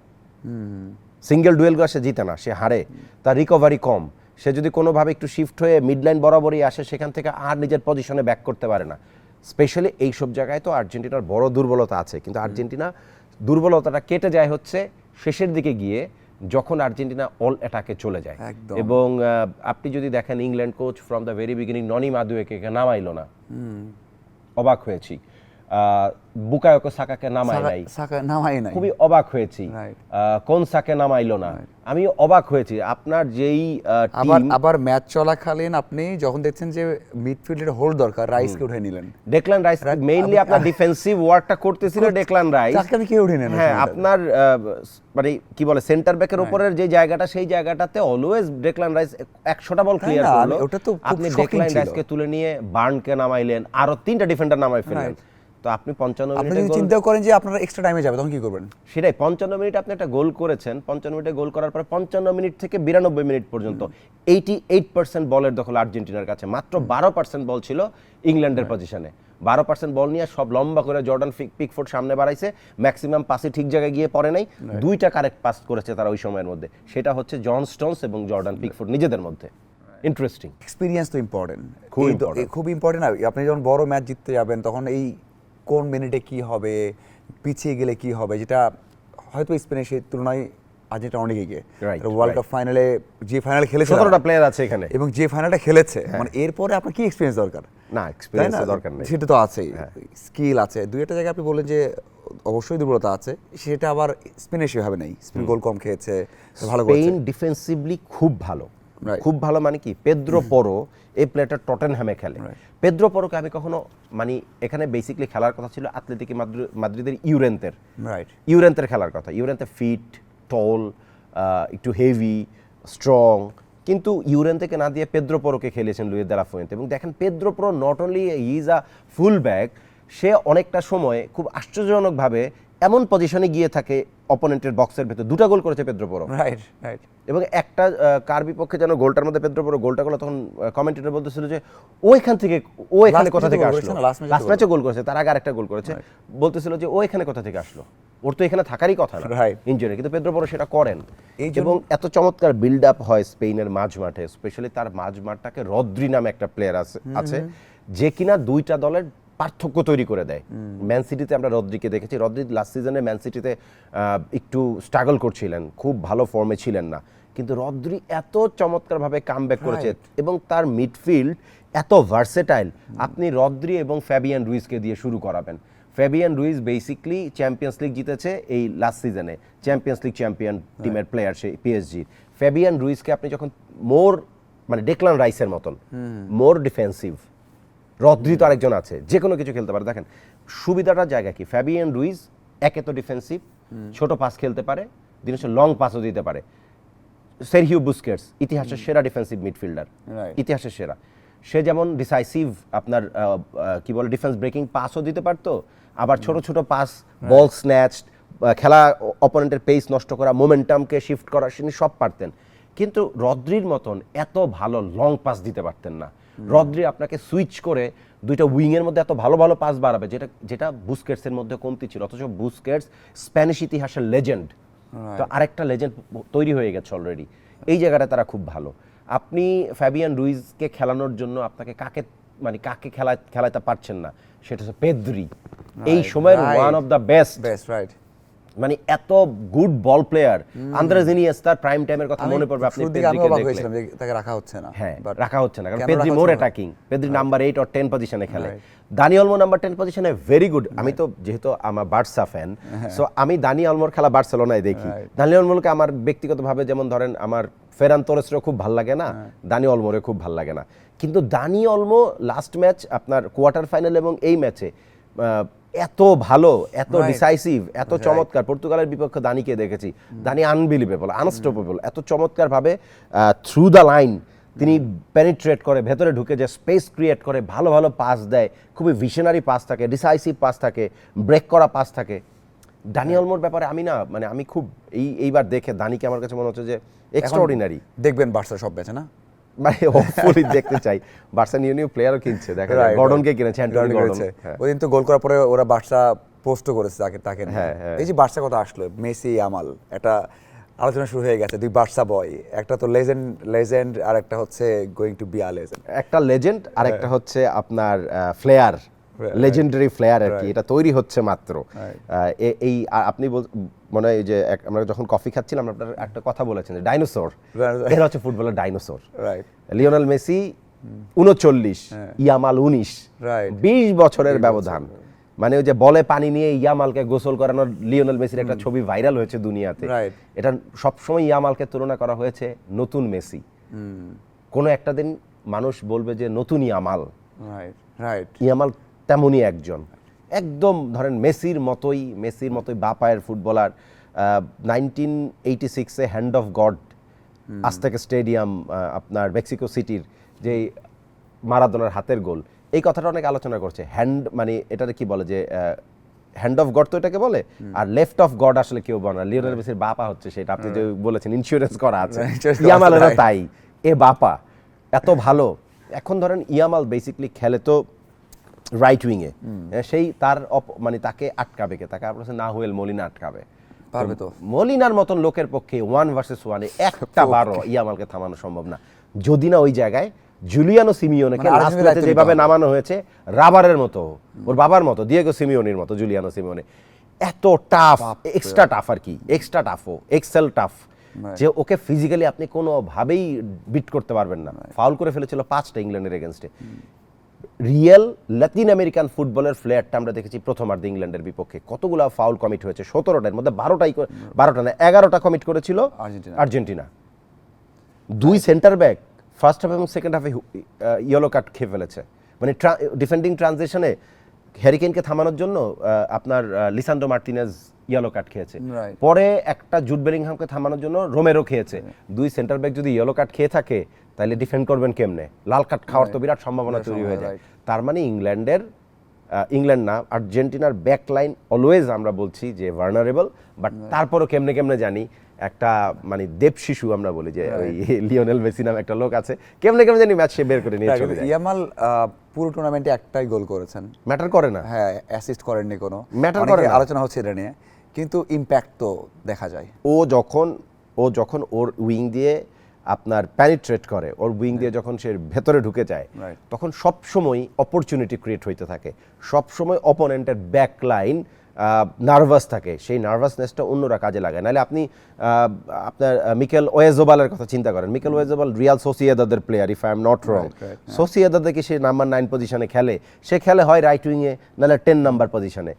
সিঙ্গেল ডুয়েলগুলো সে জিতে না, সে হারে, তার রিকভারি কম। সে যদি কোনোভাবে একটু শিফট হয়ে মিডলাইন বরাবরই আসে, সেখান থেকে আর নিজের পজিশনে ব্যাক করতে পারে না। স্পেশালি এইসব জায়গায় তো আর্জেন্টিনার বড় দুর্বলতা আছে, কিন্তু আর্জেন্টিনা দুর্বলতাটা কেটে যায় হচ্ছে শেষের দিকে গিয়ে, যখন আর্জেন্টিনা অল অ্যাটাকে চলে যায়। এবং আপনি যদি দেখেন England coach from the very beginning ননি মাদুয়েকে নামাইলো না, অবাক হয়েছি। বুকায়োকো সাকাকে নামাই নাই, খুবই অবাক হয়েছি। কোন সাকে নামাইলো না, আমি অবাক হয়েছি। আপনার যেই আবার ম্যাচ চলাকালীন আপনি যখন দেখছেন যে মিডফিল্ডের হোল্ড দরকার, রাইসকে উঠে নিলেন, ডেক্লান রাইস মেইনলি আপনার ডিফেন্সিভ ওয়ার্কটা করতেছিল ডেক্লান রাইস, তাকে কি উঠে নেন? হ্যাঁ, আপনার মানে কি বলে সেন্টার ব্যাকের উপরের যে জায়গাটা, সেই জায়গাটাতে অলওয়েজ ডেক্লান রাইস 100টা বল ক্লিয়ার করলো। আপনি ডেক্লান রাইসকে তুলে নিয়ে বার্নকে নামাইলেন, আরো 3টা ডিফেন্ডার নামাই ফেললেন। তো আপনি 55 মিনিটে চিন্তা করেন যে আপনারা এক্সট্রা টাইমে যাবে, তখন কি করবেন? সেটাই, 55 মিনিট আপনি একটা গোল করেছেন, 55 মিনিটে গোল করার পরে 55 মিনিট থেকে 92 মিনিট পর্যন্ত 88% বলের দখল আর্জেন্টিনার কাছে, মাত্র 12% বল ছিল ইংল্যান্ডের পজিশনে। 12% বল নিয়ে সব লম্বা করে জর্ডান পিকফোর্ড সামনে বাড়াইছে, ম্যাক্সিমাম পাসে ঠিক জায়গায় গিয়ে পড়ে নাই, 2টা কারেক্ট পাস করেছে তারা ওই সময়ের মধ্যে, সেটা হচ্ছে জন স্টোনস এবং জর্ডান পিকফোর্ড নিজেদের মধ্যে। ইন্টারেস্টিং, এক্সপিরিয়েন্স তো ইম্পর্টেন্ট, খুব ইম্পর্টেন্ট। আপনি যখন বড় ম্যাচ জিততে যাবেন, তখন এই কোন মিনিটে কি হবে, পিছিয়ে গেলে কি হবে, যেটা হয়তো স্পেনের সেই তুলনায় আর্জেন্টিনা অনেক এগিয়ে। ওয়ার্ল্ড কাপ ফাইনালে যে ফাইনাল খেলেছে, 17টা প্লেয়ার আছে এখানে, এবং যে ফাইনালটা খেলেছে, মানে এরপরে আপনার কি এক্সপিরিয়েন্স দরকার? না, এক্সপিরিয়েন্স দরকার নেই, সেটা তো আছেই, স্কিল আছে। দুই একটা জায়গায় আপনি বললেন যে অবশ্যই দুর্বলতা আছে, সেটা আবার স্পেনে সেভাবে নেই। স্পেন গোল কম খেয়েছে, ভালো করেছে। স্পেন ডিফেন্সিভলি খুব ভালো, খুব ভালো, মানে কি পেদ্রো পরো এই প্লেয়ারটা টটেনহ্যামে খেলে। পেদ্রো পরোকে আমি কখনো মানে এখানে বেসিক্যালি খেলার কথা ছিল আতলেতিকো মাদ্রিদের ইউরেন্তের খেলার কথা। ইউরেন্তে ফিট, টল, একটু হেভি, স্ট্রং, কিন্তু ইউরেন্তেকে না দিয়ে পেদ্রো পরোকে খেলেছেন লুইস দে লা ফুয়েন্তে। এবং দেখেন Pedro Porro not only he is a full back, সে অনেকটা সময় খুব আশ্চর্যজনকভাবে এমন পজিশনে গিয়ে থাকে অপোনেন্টের বক্সের ভেতর। 2টা গোল করেছে পেদ্রো পরো, এবং একটা কার বিপক্ষে যেন গোলটার মধ্যে পেদ্রো পরো গোলটা করলো, তখন কমেন্টেটর বলতেছিল যে ও এখানে কোথা থেকে আসলো, লাস্ট ম্যাচে গোল করেছে, তার আগে আরেকটা গোল করেছে, বলতেছিল যে ও এখানে কোথা থেকে আসলো, ওর তো এখানে থাকারই কথা না ইনজুরি, কিন্তু পেদ্রো পরো সেটা করেন। এবং এত চমৎকার বিল্ড আপ হয় স্পেনের মাঝ মাঠে, স্পেশালি তার মাঝ মাঠটাকে রদ্রি নামে একটা প্লেয়ার আছে যে কিনা 2টা দলের পার্থক্য তৈরি করে দেয়। ম্যান সিটিতে আমরা রদ্রিকে দেখেছি, রদ্রি লাস্ট সিজনে ম্যান সিটিতে একটু স্ট্রাগল করছিলেন, খুব ভালো ফর্মে ছিলেন না, কিন্তু রদ্রি এত চমৎকারভাবে কামব্যাক করেছে, এবং তার মিডফিল্ড এত ভার্সেটাইল। আপনি রদ্রি এবং ফ্যাবিয়ান রুইজকে দিয়ে শুরু করাবেন। Fabian Ruiz basically champions league জিতেছে এই লাস্ট সিজনে, চ্যাম্পিয়ন্স লিগ চ্যাম্পিয়ন টিমের প্লেয়ার সেই পিএসজি। ফ্যাবিয়ান রুইজকে আপনি যখন মোর মানে ডেকলান রাইসের মতন মোর ডিফেন্সিভ। রদ্রি তো আরেকজন আছে, যে কোনো কিছু খেলতে পারে। দেখেন সুবিধাটার জায়গা কি, ফ্যাবিয়ান রুইজ একে তো ডিফেন্সিভ, ছোট পাস খেলতে পারে, দিন শেষে লং পাসও দিতে পারে। সেরহিও বুস্কেটস ইতিহাসের সেরা ডিফেন্সিভ মিডফিল্ডার, ইতিহাসের সেরা। সে যেমন ডিসাইসিভ আপনার কি বলে ডিফেন্স ব্রেকিং পাসও দিতে পারতো, আবার ছোট ছোট পাস, বল স্ন্যাচ, খেলা অপোনেন্টের পেস নষ্ট করা, মোমেন্টামকে শিফট করা, তিনি সব পারতেন। কিন্তু রদ্রির মতন এত ভালো লং পাস দিতে পারতেন না। রদ্রি আপনাকে সুইচ করে দুইটা উইংয়ের মধ্যে এত ভালো ভালো পাস বাড়াবে, যেটা যেটা বুস্কেটসের মধ্যে কমতি ছিল। অথচ বুস্কেটস স্প্যানিশ ইতিহাসের লেজেন্ড, তো আরেকটা লেজেন্ড তৈরি হয়ে গেছে অলরেডি। এই জায়গাটা তারা খুব ভালো। আপনি ফ্যাবিয়ান রুইজকে খেলানোর জন্য আপনাকে কাকে খেলাতে পারছেন না, সেটা হচ্ছে পেদ্রি। এই সময়ের one of the best, right. মানে এত গুড বল প্লেয়ার। আন্দ্রেস ইনিয়েস্তার প্রাইম টাইমের কথা মনে পড়বে আপনি পেদ্রিকে দেখলে। তাকে রাখা হচ্ছে না, হ্যাঁ রাখা হচ্ছে না, কারণ Pedri more attacking. Pedri number 8 or 10 পজিশনে খেলে। দানি অলমো নাম্বার 10 পজিশনে ভেরি গুড। আমি তো যেহেতু আমার বার্সা ফ্যান, সো আমি দানি অলমোর খেলা বার্সেলোনায় দেখি। দানি অলমোকে আমার ব্যক্তিগতভাবে যেমন ধরেন আমার ফেরান তোরেসেরও খুব ভালো লাগে না, দানি অলমোরে খুব ভালো লাগে না। কিন্তু দানি অলমো লাস্ট ম্যাচ আপনার কোয়ার্টার ফাইনাল এবং এই ম্যাচে এত ভালো, এত ডিসাইসিভ, এত চমৎকার। পর্তুগালের বিপক্ষে দানিকে দেখেছি, দানি আনবিলিভেবল, আনস্টপেবল। এত চমৎকারভাবে থ্রু দ্য লাইন তিনি পেনিট্রেট করে, ভেতরে ঢুকে যে স্পেস ক্রিয়েট করে, ভালো ভালো পাস দেয়, খুবই ভিশনারি পাস থাকে, ডিসাইসিভ পাস থাকে, ব্রেক করা পাস থাকে। দানি অলমোর ব্যাপারে আমি খুব এইবার দেখে দানিকে আমার কাছে মনে হচ্ছে যে এক্সট্রাঅর্ডিনারি। দেখবেন বার্সা সব ম্যাচে না, মানে হোপফুলি দেখতে চাই। বার্সা নিউ প্লেয়ারও কিনছে, দেখা যায় গর্ডনকে কিনেছে, অ্যান্টনি গর্ডন। ওই দিন তো গোল করার পরে ওরা বার্সা পোস্টও করেছে তাকে। এই যে বার্সা কথা আসলো, মেসি আমাল, একটা আলোচনা শুরু হয়ে গেছে। দুই বার্সা বয়, একটা তো লেজেন্ড আর একটা হচ্ছে going to be a legend. একটা লেজেন্ড আর একটা হচ্ছে আপনার ফ্লেয়ার, লেজেন্ডারি ফ্লেয়ার আর কি, এটা তৈরি হচ্ছে মাত্র। এই আপনি মনে হয় যে আমরা যখন কফি খাচ্ছিলাম আপনার একটা কথা বলেছেন যে ডাইনোসর, এরা হচ্ছে ফুটবলের ডাইনোসর। লিওনেল মেসি 39, ইয়ামাল 19, 20 বছরের ব্যবধান। মানে ওই যে বলে পানি নিয়ে ইয়ামালকে গোসল করানোর লিওনেল মেসির একটা ছবি ভাইরাল হয়েছে দুনিয়াতে। এটা সবসময় ইয়ামালকে তুলনা করা হয়েছে নতুন মেসি। কোনো একটা দিন মানুষ বলবে যে নতুন ইয়ামাল। ইয়ামাল তেমনই একজন, একদম ধরেন মেসির মতোই বাপায়ের ফুটবলার। 1986-এ hand of God Azteca stadium আপনার মেক্সিকো সিটির যে মারাদোনার হাতের গোল, এই কথাটা অনেক আলোচনা করছে। মানে এটাকে কি বলে যে হ্যান্ড অফ গড তো এটাকে বলে, আর লেফট অফ গড আসলে কেউ বলে না। লিওনেল মেসির বাপা হচ্ছে সেটা, আপনি যে বলেছেন ইন্স্যুরেন্স করা আছে, ইয়ামালেরও তাই। এ বাপা এত ভালো। এখন ধরেন ইয়ামাল বেসিক্যালি খেলে তো রাইট উইংয়ে, সেই তার মানে তাকে আটকাবে কে? তাকে আপনার নাহুয়েল মলিনা আটকাবে পারবে তো? মলিনার মতন লোকের পক্ষে 1 ভার্সেস 1-এ একটা বারও ইয়ামালকে থামানো সম্ভব না, যদি না ওই জায়গায় জুলিয়ানো সিমিওনেকে লাস্ট ম্যাচে যেভাবে নামানো হয়েছে, রাবারের মতো, ওর বাবার মতো, দিয়েগো সিমিওনির মতো জুলিয়ানো সিমিওনে। এত টাফ, এক্সট্রা টাফ আর কি, এক্সট্রা টাফও, এক্সেল টাফ, যে ওকে ফিজিক্যালি আপনি কোনোভাবেই বিট করতে পারবেন না। ফাউল করে ফেলেছিল 5টা ইংল্যান্ডের এগেনস্টে। রিয়েল লাতিন আমেরিকান ফুটবলের ফ্লেয়ারটা আমরা দেখেছি প্রথমার্ধে ইংল্যান্ডের বিপক্ষে। কতগুলো ফাউল কমিট হয়েছে, 17টার মধ্যে 12টা না 11টা কমিট করেছিল Argentina. 2 centre back first half এবং সেকেন্ড হাফে ইয়েলো কার্ড খেয়ে ফেলেছে। মানে ডিফেন্ডিং ট্রানজিশনে হ্যারিকেনকে থামানোর জন্য আপনার লিসান্ড্রো মার্টিনেজ ইয়েলো কার্ড খেয়েছে, পরে একটা জুড বেলিংহামকে থামানোর জন্য রোমেরো খেয়েছে। 2 সেন্টার ব্যাক যদি ইয়েলো কার্ড খেয়ে থাকে তাহলে ডিফেন্ড করবেন কেমনে? লাল কার্ড খাওয়ার তো বিরাট সম্ভাবনা তৈরি হয়ে যায়। তার মানে ইংল্যান্ড না, আর্জেন্টিনার ব্যাক লাইন অলওয়েজ আমরা বলছি যে ভার্নারেবল, বাট তারপরও কেমনে জানি একটা মানে দেব শিশু আমরা বলি যে ওই লিওনেল মেসি নামে একটা লোক আছে, কেমনে জানি ম্যাচ সে বের করে নিয়ে চলে যায়। ইয়ামাল পুরো টুর্নামেন্টে একটাই গোল করেছেন, ম্যাটার করে না। হ্যাঁ, অ্যাসিস্ট করেননি কোনো, ম্যাটার করে না। আলোচনা হচ্ছে এটা নিয়ে, কিন্তু ইমপ্যাক্ট তো দেখা যায়। ও যখন ওর উইং দিয়ে আপনার পেনিট্রেট করে, ওর উইং দিয়ে যখন সে ভেতরে ঢুকে যায়, তখন সবসময় অপরচুনিটি ক্রিয়েট হইতে থাকে, সবসময় অপোনেন্টের ব্যাক লাইন নার্ভাস থাকে, সেই নার্ভাসনেসটা অন্যরা কাজে লাগায়। নাহলে আপনি আপনার মিকেল ওয়েজোবালের কথা চিন্তা করেন। মিকেল ওয়েজোবাল রিয়াল সোসিয়েদাদের player, if I am not wrong. সোসিয়েদাদে কি সে নাম্বার 9 পজিশনে খেলে, সে খেলে হয় রাইট উইংয়ে, নাহলে 10 নাম্বার পজিশনে।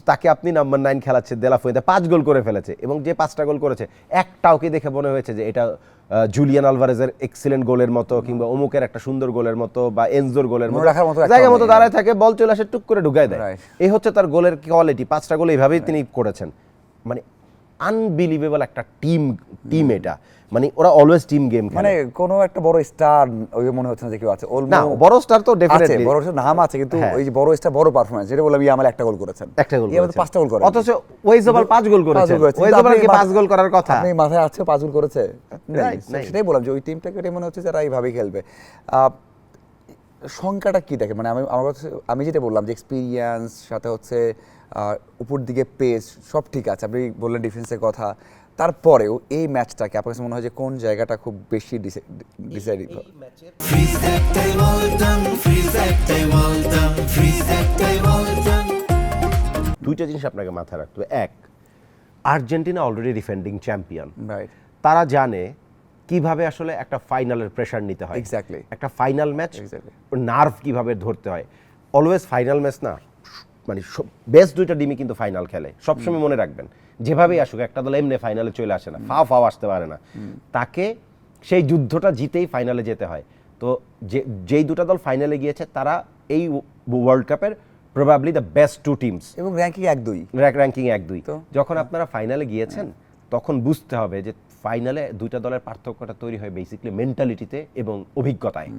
তাকে আপনি নাম্বার 9 খেলাচ্ছে দেলা ফুয়েন্তে 5 গোল করে ফেলেছে এবং যে 5টা গোল করেছে একটাও কি দেখে মনে হয়েছে যে এটা জুলিয়ান আলভারেজের এক্সিলেন্ট গোলের মতো কিংবা অমুকের একটা সুন্দর গোলের মতো বা এনজোর গোলের মতো জায়গা মতো দাঁড়ায় থাকে, বল চলে আসে টুক করে ঢুকায় দেয়। এই হচ্ছে তার গোলের কোয়ালিটি, 5টা গোল এইভাবেই তিনি করেছেন। মানে আনবিলিভেবল একটা টিম এটা, মানে ওরা অলওয়েজ টিম গেম খেলে। মানে কোনো একটা বড় স্টার ওই মনে হচ্ছে না যে কেউ আছে। না, বড় স্টার তো ডেফিনেটলি বড় নাম আছে, কিন্তু ওই যে বড় স্টার বড় পারফরম্যান্স যেটা বললাম, ইয়ামাল একটা গোল করেছেন, একটা গোল ইয়ামাল 5টা গোল করেন, অথচ ওয়েজবাল 5 গোল করেছে। ওয়েজবাল কি 5 গোল করার কথা? আপনি মাথায় আছে 5 গোল করেছে? সেটাই বললাম যে ওই টিমটাকে মনে হচ্ছে যারা এইভাবেই খেলবে। সংখ্যাটা কি দেখে, মানে আমি যেটা বললাম যে এক্সপিরিয়েন্স সাথে হচ্ছে উপর দিকে পেস সব ঠিক আছে, আপনি বললেন ডিফেন্সের কথা, তারপরেও এই ম্যাচটাকে আপনার কাছে মনে হয় যে কোন জায়গাটা খুব বেশি ডিসাইড? দুইটা জিনিস আপনাকে মাথায় রাখতে হবে। এক, Argentina already defending champion, right. তারা জানে কিভাবে আসলে একটা ফাইনালের প্রেসার নিতে হয়, এক্স্যাক্টলি একটা ফাইনাল ম্যাচ নার্ভ কিভাবে ধরতে হয়। অলওয়েজ ফাইনাল ম্যাচ না, মানে বেস্ট দুইটা টিমই কিন্তু ফাইনাল খেলে, সবসময় মনে রাখবেন। যেভাবেই আসুক, একটা দল এমনি ফাইনালে চলে আসে না, ফাও আসতে পারে না, তাকে সেই যুদ্ধটা জিতেই ফাইনালে যেতে হয়। তো যেই দুটা দল ফাইনালে গিয়েছে তারা এই ওয়ার্ল্ড কাপের probably the best to teams, এবং র্যাঙ্কিং 1-2, র্যাঙ্কিং 1-2। যখন আপনারা ফাইনালে গিয়েছেন তখন বুঝতে হবে যে ফাইনালে দুইটা দলের পার্থক্যটা তৈরি হয় বেসিক্যালি মেন্টালিটিতে এবং অভিজ্ঞতায়।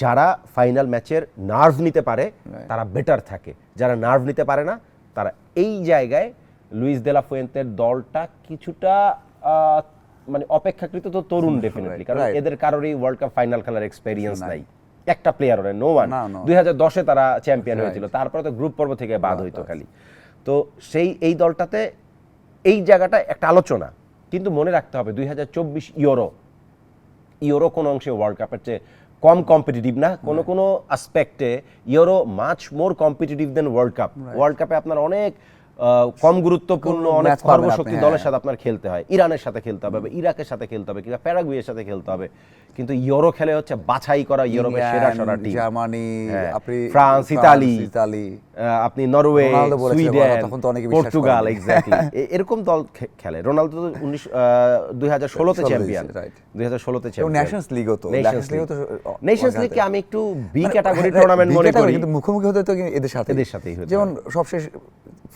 যারা ফাইনাল ম্যাচের নার্ভ নিতে পারে তারা বেটার থাকে, যারা নার্ভ নিতে পারে না তারা এই জায়গায় লুইস দে লা ফুয়েন্তের দলটা কিছুটা মানে অপেক্ষাকৃত তো তরুণ ডেফিনেটলি, কারণ এদের কারোরই ওয়ার্ল্ড কাপ ফাইনাল খেলার এক্সপেরিয়েন্স নাই, একটা প্লেয়ার ওরা নো ওয়ান। 2010-এ তারা চ্যাম্পিয়ন হয়েছিল, তারপরে তো গ্রুপ পর্ব থেকে বাদ হইতো খালি। তো এই দলটাতে এই জায়গাটা একটা আলোচনা, কিন্তু মনে রাখতে হবে 2024 ইউরো কোন অংশে ওয়ার্ল্ড কাপের চেয়ে কম কম্পিটিটিভ না, কোনো অ্যাসপেক্টে ইউরো মাচ মোর কম্পিটিটিভ দেন ওয়ার্ল্ড কাপ। ওয়ার্ল্ড কাপে আপনার অনেক কম গুরুত্বপূর্ণ অনেক সর্বশক্তি দলের সাথে আপনার খেলতে হয়, ইরানের সাথে খেলতে হবে, ইরাকের সাথে খেলতে হবে, কিংবা প্যারাগুয়ের সাথে খেলতে হবে। কিন্তু ইউরো খেলে হচ্ছে বাছাই করা ইউরোপের সেরা টিম, জার্মানি, ফ্রান্স, ইতালি, আপনি নরওয়ে, সুইডেন, পর্তুগাল, এক্স্যাক্টলি এরকম দল খেলে। রোনালদো তো 2016-তে চ্যাম্পিয়ন, 2016-তে চ্যাম্পিয়ন। নেশনস লিগও তো, নেশনস লিগকে আমি একটু বি ক্যাটাগরি টুর্নামেন্ট মনে করি, কিন্তু মুখোমুখি হতে তো এদের সাথেই হতো। যেমন সবশেষ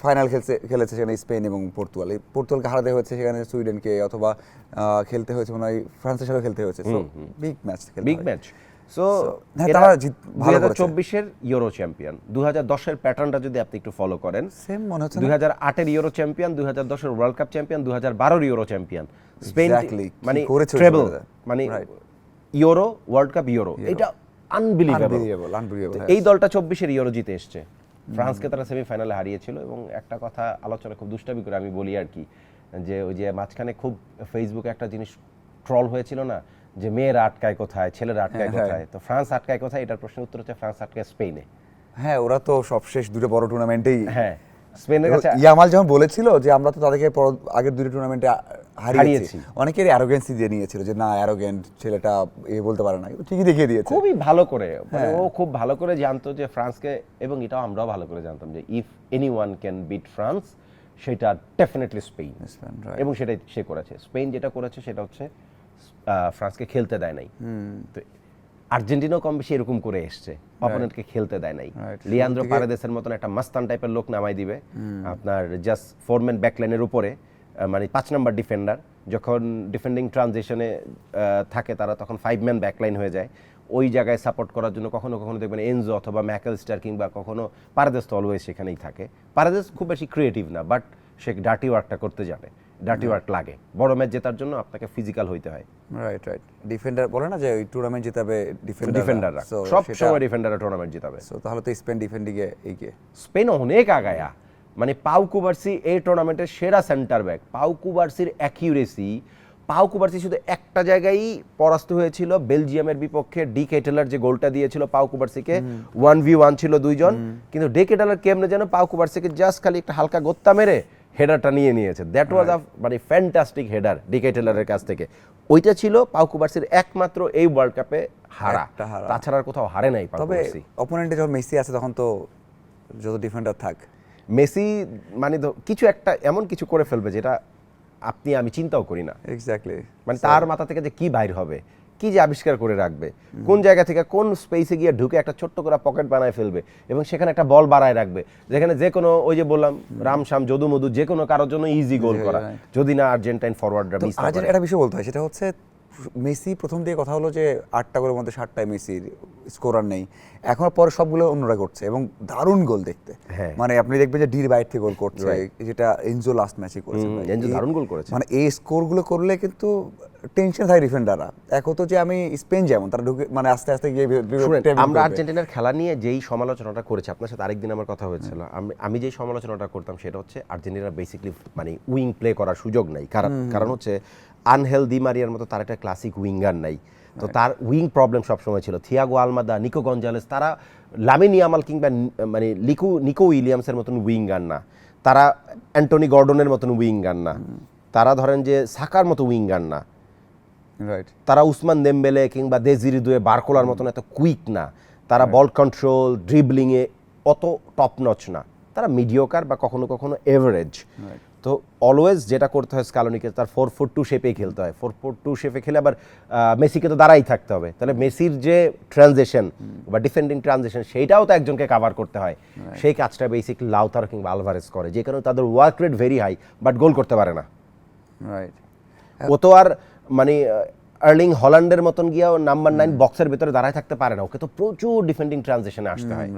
ফাইনাল খেলেছে সেখানে স্পেন এবং পর্তুগালকে হারাতে হয়েছে, সেখানে সুইডেনকে, অথবা খেলতে হয়েছে মনে হয় ফ্রান্সের সাথে খেলতে হয়েছে। So big match. সো তারা 2024-এর ইউরো চ্যাম্পিয়ন, 2010-এর প্যাটার্নটা যদি আপনি একটু ফলো করেন, সেম মনে হচ্ছে 2008-এর ইউরো চ্যাম্পিয়ন, 2010-এর ওয়ার্ল্ড কাপ চ্যাম্পিয়ন, 2012-এর ইউরো চ্যাম্পিয়ন, স্পেন মানে ট্রেবল, মানে ইউরো ওয়ার্ল্ড কাপ ইউরো, এটা আনবিলিভেবল। এই দলটা 24-এর ইউরো জিতে এসেছে, ফ্রান্সকে তারা সেমিফাইনালে হারিয়েছিল। এবং একটা কথা আলোচনা খুব দুষ্টামি করে আমি বলি আর কি, যে ওই যে মাঝখানে খুব ফেসবুকে একটা জিনিস ট্রল হয়েছিল না, যে মেয়েরা আটকায় কোথায়, ছেলেরা আটকায় কোথায়, তো ফ্রান্স আটকায় কোথায়, এটার প্রশ্নের উত্তর হচ্ছে ফ্রান্স আটকায় স্পেনে। হ্যাঁ, ওরা তো সবশেষ দুটো বড় টুর্নামেন্টেই, হ্যাঁ স্পেনের কাছে। ইয়ামাল যখন বলেছিল যে আমরা তো তাদেরকে আগের দুটো টুর্নামেন্টে হারিয়েছি, অনেকেরই অ্যারোগেন্সি দিয়ে নিয়েছিল যে না, অ্যারোগেন্ট ছেলেটা বলতে পারে না, ঠিকই দেখিয়ে দিয়েছে খুবই ভালো করে। মানে ও খুব ভালো করে জানতো যে ফ্রান্সকে, এবং এটাও আমরাও ভালো করে জানতাম যে if anyone can bit France, সেটা ডেফিনেটলি স্পেন, এবং সেটাই সে করেছে। স্পেন যেটা করেছে সেটা হচ্ছে ফ্রান্সকে খেলতে দেয় নাই। তো আর্জেন্টিনাও কম বেশি এরকম করে এসছে, অপোনেন্টকে খেলতে দেয় নাই। লিয়ান্দ্রো পারেদেসের মতন একটা মাস্তান টাইপের লোক নামাই দিবে আপনার জাস্ট 4-ম্যান ব্যাকলাইনের উপরে, মানে 5 নাম্বার ডিফেন্ডার। যখন ডিফেন্ডিং ট্রানজিশনে থাকে তারা, তখন 5-ম্যান ব্যাকলাইন হয়ে যায়। ওই জায়গায় সাপোর্ট করার জন্য কখনো কখনো দেখবেন এনজো অথবা ম্যাকেলস্টার, কিংবা কখনো পারেদেস তো অলওয়েজ সেখানেই থাকে। পারেদেস খুব বেশি ক্রিয়েটিভ না, বাট সে ডার্টি ওয়ার্কটা করতে জানে, ডার্টি ওয়ার্ক লাগে। বড় ম্যাচ জেতার জন্য আপনাকে ফিজিক্যাল হইতে হয়। রাইট। ডিফেন্ডার বলে না যে ওই টুর্নামেন্ট জিতাবে ডিফেন্ডাররা, সব সময় ডিফেন্ডাররা টুর্নামেন্ট জিতাবে। সো তাহলে তো স্পেন ডিফেন্ডিংয়ে এগিয়ে, স্পেন অনেক আগায়া। মানে পাউ কুবার্সি এই টুর্নামেন্টের সেরা সেন্টার ব্যাক। পাউ কুবার্সির অ্যাকিউরেসি, পাউ কুবার্সি শুধু একটা জায়গায় পরাস্ত হয়েছিল বেলজিয়ামের বিপক্ষে, ডি কেটেলার যে গোলটা দিয়েছিল পাউ কুবার্সিকে, 1v1 ছিল দুইজন, কিন্তু ডি কেটেলার কেমনে যেন পাউ কুবার্সিকে জাস্ট খালি একটা হালকা গোত্তা মেরে হেডারটা নিয়েছে। দ্যাট ওয়াজ আ মানে ফ্যান্টাস্টিক হেডার ডি কেটেলারের কাছ থেকে। ওইটা ছিল পাউ কুবার্সির একমাত্র এই ওয়ার্ল্ড কাপে হারা, তাছাড়া কোথাও হারে নাই পাউ কুবার্সি। তবে অপোনেন্টে যখন মেসি আছে তখন তো যত ডিফেন্ডার থাক, মেসি মানে কিছু একটা এমন কিছু করে ফেলবে যেটা আপনি আমি চিন্তাও করি না। এক্স্যাক্টলি, মানে তার মাথা থেকে যে কি বাইর হবে, কি যে আবিষ্কার করে রাখবে, কোন জায়গা থেকে কোন স্পেসে গিয়ে ঢুকে একটা ছোট্ট করে পকেট বানায় ফেলবে এবং সেখানে একটা বল বাড়ায় রাখবে, যেখানে যে কোনো ওই যে বললাম রামশ্যাম যদু মধু যে কোনো কারোর জন্য ইজি গোল করা, যদি না আর্জেন্টাইন ফরওয়ার্ডরা মিস করে। আর্জেন্টিনা একটা বিষয় বলতে হয়, সেটা হচ্ছে মেসি প্রথম দিকে কথা হলো যে 8টা গোলের মধ্যে 7টায় মেসির স্কোরার নেই, এখন পরে সবগুলো অন্যরা করছে এবং দারুণ গোল দেখতে। মানে আপনি দেখবেন যে ডির বাইরে থেকে গোল করছে, যেটা এনজো লাস্ট ম্যাচে করেছে, এনজো দারুণ গোল করেছে। মানে এই স্কোরগুলো করলে কিন্তু টেনশন থাকে ডিফেন্ডাররা। এক হতো যে আমি স্পেন যেমন তারা ঢুকে মানে আস্তে আস্তে গিয়ে আমরা আর্জেন্টিনার খেলা নিয়ে যেই সমালোচনাটা করেছি, আপনার সাথে আরেকদিন আমার কথা হয়েছিল, আমি যেই সমালোচনাটা করতাম সেটা হচ্ছে আর্জেন্টিনার বেসিক্যালি মানে উইং প্লে করার সুযোগ নাই, কারণ হচ্ছে আনহেল দি মারিয়ার মতো তার একটা ক্লাসিক উইঙ্গার নাই, তো তার উইং প্রবলেম সবসময় ছিল। থিয়াগো আলমাদা, নিকো গঞ্জালেস, তারা লামিন ইয়ামাল কিংবা মানে নিকো উইলিয়ামসের মতন উইঙ্গার না, তারা অ্যান্টনি গর্ডনের মতন উইঙ্গার না, তারা ধরেন যে সাকার মতো উইঙ্গার না, তারা উসমান দেমবেলে কিংবা দেজিরি দুয়ে বারকোলার মতন এত কুইক না, তারা বল কন্ট্রোল ড্রিবলিংয়ে অত টপ নচ না, তারা মিডিওকার বা কখনো কখনো এভারেজ। তো অলওয়েজ যেটা করতে হয় স্কালোনিকে, তার 4-4-2 শেপেই খেলতে হয়। 4-4-2 শেপে খেলে আবার মেসিকে তো দাঁড়াই থাকতে হবে, তাহলে মেসির যে ট্রানজিশন বা ডিফেন্ডিং ট্রানজিশন সেইটাও তো একজনকে কাভার করতে হয়। সেই কাজটা বেসিক্যালি লাউতারো কিংবা আলভারেজ করে, যে কারণে তাদের work rate very high, but goal করতে পারে না। ও তো আর মানে আর্লিং হল্যান্ডের মতন গিয়েও নাম্বার 9 বক্সের ভিতরে দাঁড়ায় থাকতে পারে না, ওকে তো প্রচুর ডিফেন্ডিং ট্রানজিশনে আসতে হয়,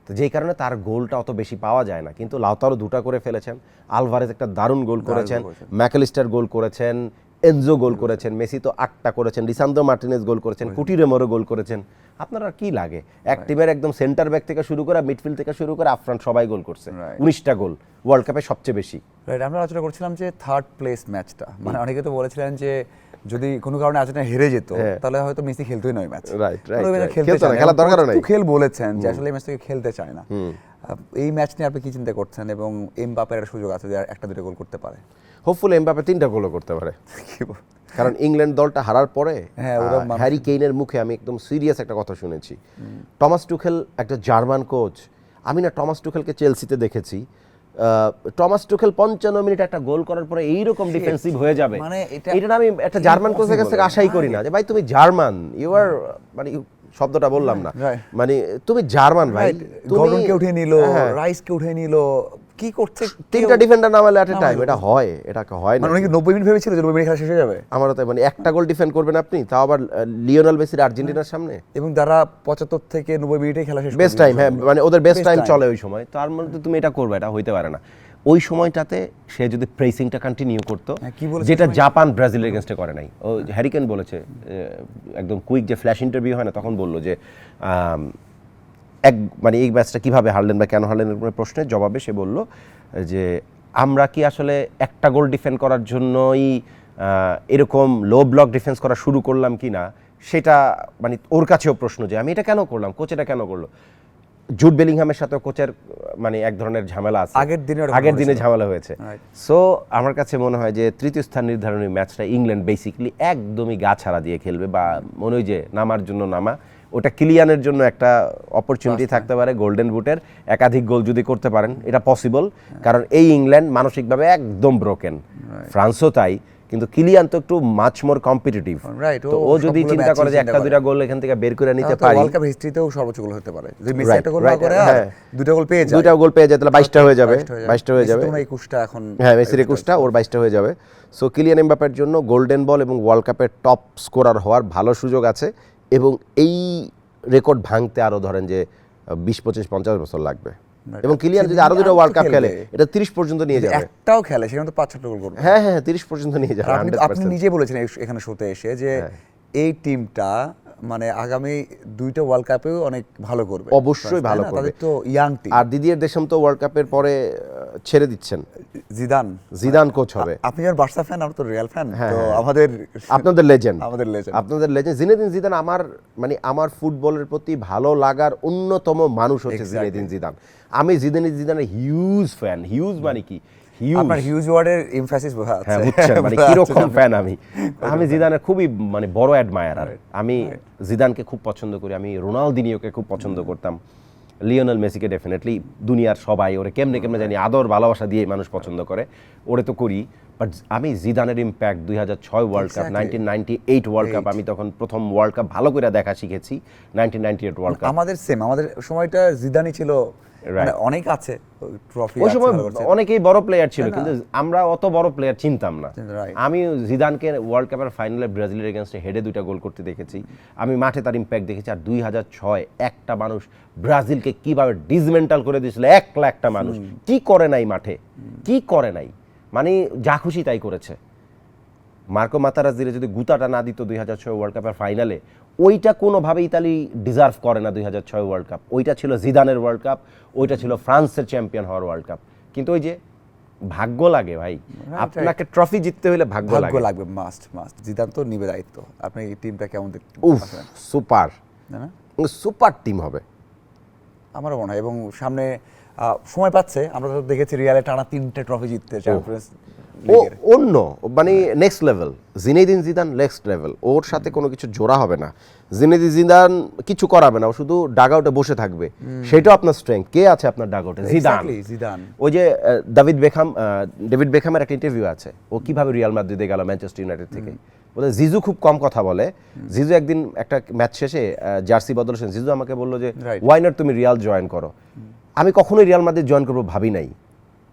তো যেই কারণে তার গোলটা অত বেশি পাওয়া যায় না। কিন্তু লাউতারো 2টা করে ফেলেছেন, আলভারেজ একটা দারুণ গোল করেছেন, ম্যাকালিস্টার গোল করেছেন, এনজো গোল করেছেন, মেসি তো 8টা করেছেন, লিসান্দ্রো মার্টিনেজ গোল করেছেন, কুটিরেমোরও গোল করেছেন। আপনার আর কি লাগে, এক টিমের একদম সেন্টার ব্যাক থেকে শুরু করে মিডফিল্ড থেকে শুরু করে আফ্রন্ট সবাই গোল করছে, 19টা গোল, ওয়ার্ল্ড কাপে সবচেয়ে বেশি। আমরা আলোচনা করছিলাম যে থার্ড প্লেস ম্যাচটা, মানে অনেকে তো বলেছিলেন যে যদি কোনো কারণে আর্জেন্টিনা হেরে যেত তাহলে হয়তো মেসি খেলতোই নয় ম্যাচ, খেলার দরকার নাই, খেল বলেছেন যে আসলে এই ম্যাচ থেকে খেলতে চায় না। এই ম্যাচ নিয়ে আপনি কি চিন্তা করছেন, এবং এমবাপ্পের একটা সুযোগ আছে যে 1-2 গোল করতে পারে, হোপফুলি এমবাপ্পে 3টা গোলও করতে পারে, কারণ ইংল্যান্ড দলটা হারার পরে হ্যারি কেইনের মুখে আমি একদম সিরিয়াস একটা কথা শুনেছি। টমাস টুখেল একটা জার্মান কোচ, আমি না টমাস টুখেলকে চেলসিতে দেখেছি, টমাস টুখেল 55 মিনিট একটা গোল করার পরে এইরকম ডিফেন্সিভ হয়ে যাবে, মানে এটা আমি একটা জার্মান কোচের কাছ থেকে আশাই করি না, যে ভাই তুমি জার্মান, ইউ আর মানে শব্দটা বললাম না, মানে তুমি জার্মান ভাই, গর্ডনকে উঠে নিল, রাইসকে উঠে নিল, কি করছে 3টা ডিফেন্ডার নামালে এট এ টাইম, এটা হয় না, মানে 90 মিনিট ভেবেছিল যে 90 মিনিট খেলা শেষ হয়ে যাবে, আমারও তাই, মানে একটা গোল ডিফেন্ড করবেন আপনি, তাও আবার লিওনেল মেসির আর্জেন্টিনার সামনে, এবং যারা 75 থেকে 90 মিনিটে খেলা শেষ, বেস্ট টাইম, হ্যাঁ মানে ওদের বেস্ট টাইম চলে ওই সময়, তার মধ্যে তুমি এটা করবে, এটা হইতে পারে না। ওই সময়টাতে সে যদি প্রেসিংটা কন্টিনিউ করতো, যেটা জাপান ব্রাজিলের এগেনস্টে করে নাই, ও হ্যারি কেইন বলেছে একদম কুইক, যে ফ্ল্যাশ ইন্টারভিউ হয় না তখন বললো যে মানে এই ম্যাচটা কীভাবে হারলেন বা কেন হারলেন এর প্রশ্নের জবাবে সে বলল যে আমরা কি আসলে একটা গোল ডিফেন্ড করার জন্যই এরকম লো ব্লক ডিফেন্স করা শুরু করলাম কি না, সেটা মানে ওর কাছেও প্রশ্ন যে আমি এটা কেন করলাম, কোচ এটা কেন করলো। জুড বেলিংহামের সাথে কোচের মানে এক ধরনের ঝামেলা আছে, আগের দিনে ঝামেলা হয়েছে। সো আমার কাছে মনে হয় যে তৃতীয় স্থান নির্ধারণী ম্যাচটা ইংল্যান্ড বেসিক্যালি একদমই গা ছাড়া দিয়ে খেলবে, বা মনে হয় যে নামার জন্য নামা, ওটা কিলিয়ানের জন্য একটা অপরচুনিটি থাকতে পারে, গোল্ডেন বুটের একাধিক গোল যদি করতে পারেন, এটা পসিবল, কারণ এই ইংল্যান্ড মানসিকভাবে একদম ব্রোকেন, ফ্রান্সও তাই, কিন্তু কিলিয়ান তো একটু মাচ মোর কম্পিটিটিভ, তো ও যদি চিন্তা করে যে 1-2 গোল এখান থেকে বের করে নিতে পারি, ওয়ার্ল্ড কাপ হিস্ট্রিতেও সর্বোচ্চ গোল হতে পারে, যদি মেসি একটা গোল না করে আর 2টা গোল পেয়ে যায়, 2টা গোল পেয়ে যায়, তাহলে 22টা হয়ে যাবে, 22টা হয়ে যাবে, 21টা এখন, হ্যাঁ মেসির 21টা, ওর 22টা হয়ে যাবে। সো কিলিয়ান এমবাপ্পের জন্য গোল্ডেন বল এবং ওয়ার্ল্ড কাপের টপ স্কোরার হওয়ার ভালো সুযোগ আছে, এবং এই রেকর্ড ভাঙতে আরো ধরেন যে 20-25-50 বছর লাগবে, এবং কিলিয়ান যদি আরো 2টা ওয়ার্ল্ড কাপ খেলে এটা 30 পর্যন্ত নিয়ে যাবে, একটাও খেলে সেখানে তো 5-6টা গোল করবে, হ্যাঁ 30 পর্যন্ত নিয়ে যাবে। আপনি নিজে বলেছেন এখানে শোতে এসে যে এই টিমটা মানে আগামী 2টা ওয়ার্ল্ড কাপেও অনেক ভালো করবে, অবশ্যই ভালো করবে, তাদের তো ইয়াং টিম, আর দিদিয়ের দেশম তো ওয়ার্ল্ড কাপের পরে ছেড়ে দিচ্ছেন, জিদান কোচ হবে। আপনি যখন বার্সা ফ্যান, আমরা তো রিয়াল ফ্যান, তো আপনাদের লেজেন্ড জিনেদিন জিদান আমার ফুটবলের প্রতি ভালো লাগার অন্যতম মানুষ হচ্ছে জিনেদিন জিদান। আমি জিদানের হিউজ ফ্যান, হিউজ মানে কি আপনার হিউজ ওয়ার্ডের এমফাসিস বোঝা যাচ্ছে, হ্যাঁ বুঝছেন মানে কি রকম ফ্যান আমি জিদানের খুবই মানে বড় অ্যাডমায়ারার। আমি জিদানকে খুব পছন্দ করি, আমি রোনালদিনিওকে খুব পছন্দ করতাম, লিওনেল মেসিকে ডেফিনেটলি দুনিয়ার সবাই ওরে কেমনে কেমনে জানি আদর ভালোবাসা দিয়ে মানুষ পছন্দ করে, ওরে তো করি। বাট আমি জিদানের impact 2006 world cup, 1998 world cup, আমি তখন প্রথম ওয়ার্ল্ড কাপ ভালো করে দেখা শিখেছি 1998 ওয়ার্ল্ড কাপ। আমাদের সময়টা জিদানই ছিল, মানে অনেক আছে ট্রফি, ওই সময় অনেকেই বড় প্লেয়ার ছিল, কিন্তু আমরা অত বড় প্লেয়ার চিনতাম না। আমি জিদানকে ওয়ার্ল্ড কাপের ফাইনালে ব্রাজিলের এগেইনস্টে হেডে 2টা গোল করতে দেখেছি, আমি মাঠে তার ইম্প্যাক্ট দেখেছি। আর 2006 একটা মানুষ ব্রাজিলকে কিভাবে ডিসমেন্টাল করে দিয়েছিল, 1 লাখটা মানুষ, কি করে নাই মাঠে, কি করে নাই, মানে যা খুশি তাই করেছে। মার্কো মাতারাজ্জিরে যদি গুতাটা না দিত 2006 ওয়ার্ল্ড কাপের ফাইনালে, ওইটা কোনোভাবে ইতালি ডিজার্ভ করে না 2006 ওয়ার্ল্ড কাপ। ওইটা ছিল জিদানের ওয়ার্ল্ড কাপ, ওইটা ছিল ফ্রান্সের চ্যাম্পিয়ন হওয়ার ওয়ার্ল্ড কাপ। কিন্তু ওই যে ভাগ্য লাগে ভাই, আপনাকে ট্রফি জিততে হলে ভাগ্য লাগবে, মাস্ট। জিদান তো নিবে দায়িত্ব। আপনি এই টিমটা কেমন দেখতে? সুপার, সুপার টিম হবে আমারও মনে হয়। এবং সামনে সময় পাচ্ছে, আমরা তো দেখেছি রিয়ালে টানা 3টে ট্রফি জিততে, চ্যাম্পিয়ন্স অন্য মানে next level. Zinedine Zidane next level, ওর সাথে কোনো কিছু জোড়া হবে না। জিনেদিন জিদান কিছু করাবে না, ও শুধু ডাগআউটে বসে থাকবে, সেটাও আপনার স্ট্রেংথ। কে আছে আপনার ডাগআউটে? জিদান। ওই যে ডেভিড বেকহামের একটা ইন্টারভিউ আছে, ও কিভাবে রিয়াল মাদ্রিদে গেল ম্যানচেস্টার ইউনাইটেড থেকে। বলে জিজু খুব কম কথা বলে। জিজু একদিন একটা ম্যাচ শেষে জার্সি বদলেছেন, জিজু আমাকে বললো যে ওয়াই নট তুমি রিয়াল জয়েন করো। আমি কখনোই রিয়াল মাদ্রিদ জয়েন করবো ভাবি নাই,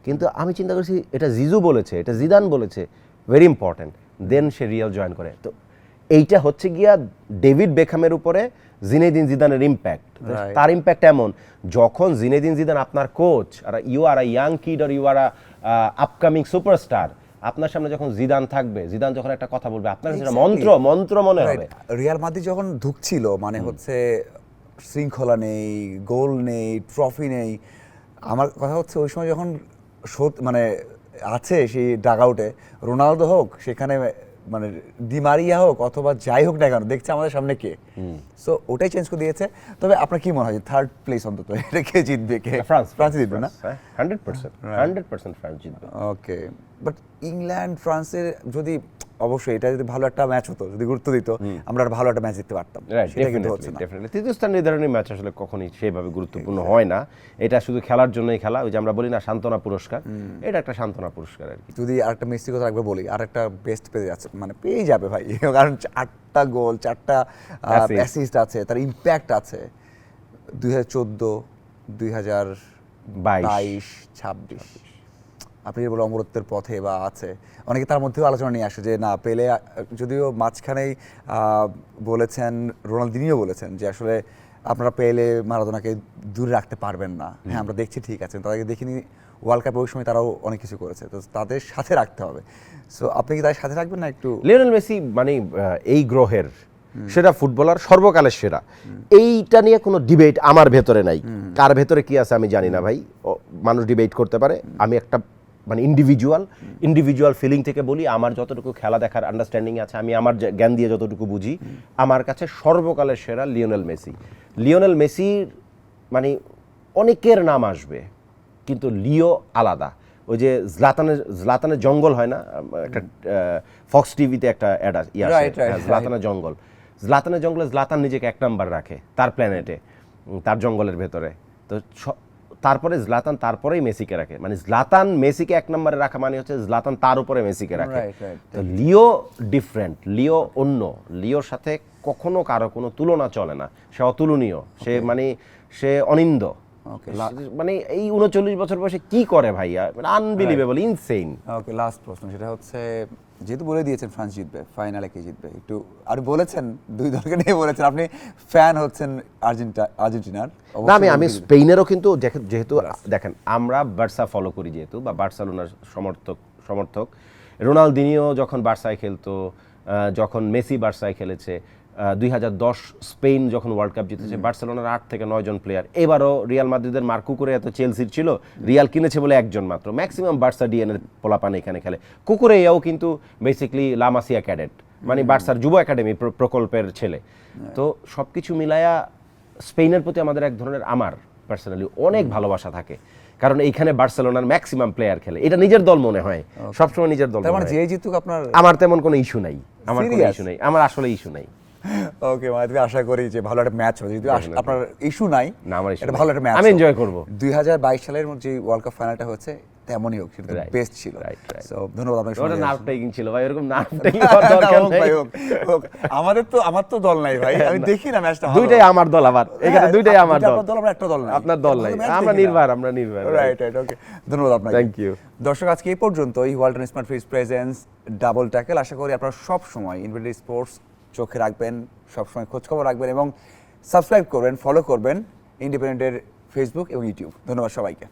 কিন্তু আমি চিন্তা করছি এটা জিজু বলেছে, এটা জিদান বলেছে, ভেরি ইম্পর্টেন্ট, দেন সে রিয়াল জয়েন করে। তো এইটা হচ্ছে গিয়া ডেভিড বেকহামের উপরে জিনেদিন জিদানের ইম্প্যাক্ট। তার ইম্প্যাক্ট এমন, যখন জিনেদিন জিদান আপনার কোচ, আর you are a young kid আর you are a upcoming superstar, আপনার সামনে যখন জিদান থাকবে, জিদান যখন একটা কথা বলবে, আপনার কাছে মন্ত্র মনে হবে। রিয়াল মাদ্রিদ যখন ঢুকছিল, মানে হচ্ছে শৃঙ্খলা নেই, গোল নেই, ট্রফি নেই। আমার কথা হচ্ছে ওই সময় যখন মানে আছে সেই ডাগআউটে, রোনালদো হোক সেখানে, মানে ডি মারিয়া হোক অথবা যাই হোক না কেন, দেখছে আমাদের সামনে কে। সো ওটাই চেঞ্জ করে দিয়েছে। তবে আপনার কি মনে হয় থার্ড প্লেস অন্তত এটা কে জিতবে? ফ্রান্স জিতবে না? 100% ফ্রান্স জিতবে। ওকে, বাট ইংল্যান্ড ফ্রান্সের যদি, অবশ্যই এটা যদি ভালো একটা ম্যাচ হতো, যদি গুরুত্ব দিত, আমরা আর ভালো একটা ম্যাচ দেখতে পারতাম। সেটা কিন্তু হচ্ছে না। ডেফিনেটলি তৃতীয় স্থান নির্ধারণী ম্যাচ আসলে কখনোই সেভাবে গুরুত্বপূর্ণ হয় না। এটা শুধু খেলার জন্যই খেলা, ওই যে আমরা বলি না সান্ত্বনা পুরস্কার, এটা একটা সান্ত্বনা পুরস্কার আর কি। যদি আরেকটা মেসির কথা একবার বলি, আরেকটা বেস্ট পেয়ে যাচ্ছে, মানে পেয়ে যাবে ভাই, কারণ 8টা গোল, 4টা অ্যাসিস্ট আছে, তার ইম্প্যাক্ট আছে। 2014, 2022, 26 আপনি বলে অমরত্বের পথে বা আছে। অনেকে তার মধ্যেও আলোচনা নিয়ে আসে যে না, পেলে, যদিও মাঝখানেই বলেছেন, রোনালদিনিও বলেছেন যে আসলে আপনারা পেলে মারাদোনাকে দূরে রাখতে পারবেন না। হ্যাঁ, আমরা দেখছি, ঠিক আছে, তাদেরকে দেখিনি ওয়ার্ল্ড কাপে, ওই সময় তারাও অনেক কিছু করেছে, তো তাদের সাথে রাখতে হবে। সো আপনি কি তাদের সাথে রাখবেন না একটু? লিওনেল মেসি মানে এই গ্রহের সেরা ফুটবলার, সর্বকালের সেরা, এইটা নিয়ে কোনো ডিবেট আমার ভেতরে নাই। কার ভেতরে কি আছে আমি জানি না ভাই, মানুষ ডিবেট করতে পারে। আমি একটা মানে ইন্ডিভিজুয়াল ফিলিং থেকে বলি, আমার যতটুকু খেলা দেখার আন্ডারস্ট্যান্ডিং আছে, আমি আমার জ্ঞান দিয়ে যতটুকু বুঝি, আমার কাছে সর্বকালের সেরা লিওনেল মেসি। লিওনেল মেসির মানে অনেকের নাম আসবে, কিন্তু লিও আলাদা। ওই যে জলাতানের জঙ্গল হয় না, একটা ফক্স টিভিতে একটা অ্যাড জলাতানের জঙ্গলে জলাতান নিজেকে 1 নাম্বার রাখে তার প্ল্যানেটে, তার জঙ্গলের ভেতরে। তো তারপরে জলাতান, তারপরেই মেসিকে রাখে। মানে জলাতান মেসিকে 1 নম্বরে রাখা মানে হচ্ছে জলাতান তার উপরে মেসিকে রাখে। তো লিও ডিফারেন্ট, লিও অন্য, লিওর সাথে কখনো কারো কোনো তুলনা চলে না। সে অতুলনীয়, সে মানে সে অনিন্দ। মানে এই 39 বছর বয়সে কি করে ভাইয়া, আনবিলিভেবল, ইনসেইন। ওকে, লাস্ট প্রশ্ন, সেটা হচ্ছে যেহেতু বলে দিয়েছেন ফ্রান্স জিতবে, ফাইনালে কে জিতবে একটু আর বলেছেন, 2 দলকে নিয়ে বলেছেন, আপনি ফ্যান হচ্ছেন আর্জেন্টিনার। না, আমি স্পেনেরও, কিন্তু যেহেতু দেখেন আমরা বার্সা ফলো করি, যেহেতু বা বার্সেলোনার সমর্থক। রোনালদিনিও যখন বার্সায় খেলতো, যখন মেসি বার্সায় খেলেছে, 2010 স্পেন যখন ওয়ার্ল্ড কাপ জিতেছে, বার্সেলোনার 8 থেকে 9 জন প্লেয়ার। এবারও রিয়াল মাদ্রিদের মার্কু করে এত চেলসির ছিল, রিয়াল কিনেছে বলে 1 জন মাত্র। ম্যাক্সিমাম বার্সা ডিএনএর পোলাপান এখানে খেলে। কুকুরেয়াও কিন্তু বেসিক্যালি লামাসিয়া ক্যাডেট, মানে বার্সার যুব একাডেমি প্রকল্পের ছেলে। তো সবকিছু মিলায়া স্পেনের প্রতি আমাদের এক ধরনের, আমার পার্সোনালি অনেক ভালোবাসা থাকে, কারণ এইখানে বার্সেলোনার ম্যাক্সিমাম প্লেয়ার খেলে। এটা নিজের দল মনে হয়, সবসময় নিজের দল। মানে যে জিতুক আপনার, আমার তেমন কোনো ইস্যু নাই, আমার আসলে ইস্যু নাই। ওকে মাধবী, আশা করি যে ভালো একটা ম্যাচ হবে, যদি আপনার ইস্যু নাই, না আমার issue এটা নাই। ভালো একটা ম্যাচ আমি enjoy করব। 2022 সালের যে ওয়ার্ল্ড কাপ ফাইনালটা হচ্ছে তেমনই হোক, সেটা Right, বেস্ট ছিল। right, right. সো ধন্যবাদ আপনাকে। ওটা নার্ভ টেকিং ছিল ভাই, এরকম নার্ভ টেকিং না, হওয়ার দরকার হোক নাই। ভাই, হোক। আমার তো দল নাই ভাই, আমি দেখি না ম্যাচটা। দুইটাই আমার দল, আবার এখানে দুইটাই আমার দল। আপনার দল, আমরা একটা দল নাই। আপনার দল নাই, আমরা নির্ভর, আমরা নির্ভর। রাইট, ওকে, ধন্যবাদ আপনাকে। Thank you. দর্শক, আজকে এই পর্যন্তই Walton smart fridge presence double tackle. আশা করি আপনারা সব সময় ইনফিনিটি স্পোর্টস চোখে রাখবেন, সবসময় খোঁজখবর রাখবেন এবং সাবস্ক্রাইব করবেন, ফলো করবেন ইন্ডিপেন্ডেন্টের ফেসবুক এবং ইউটিউব। ধন্যবাদ সবাইকে।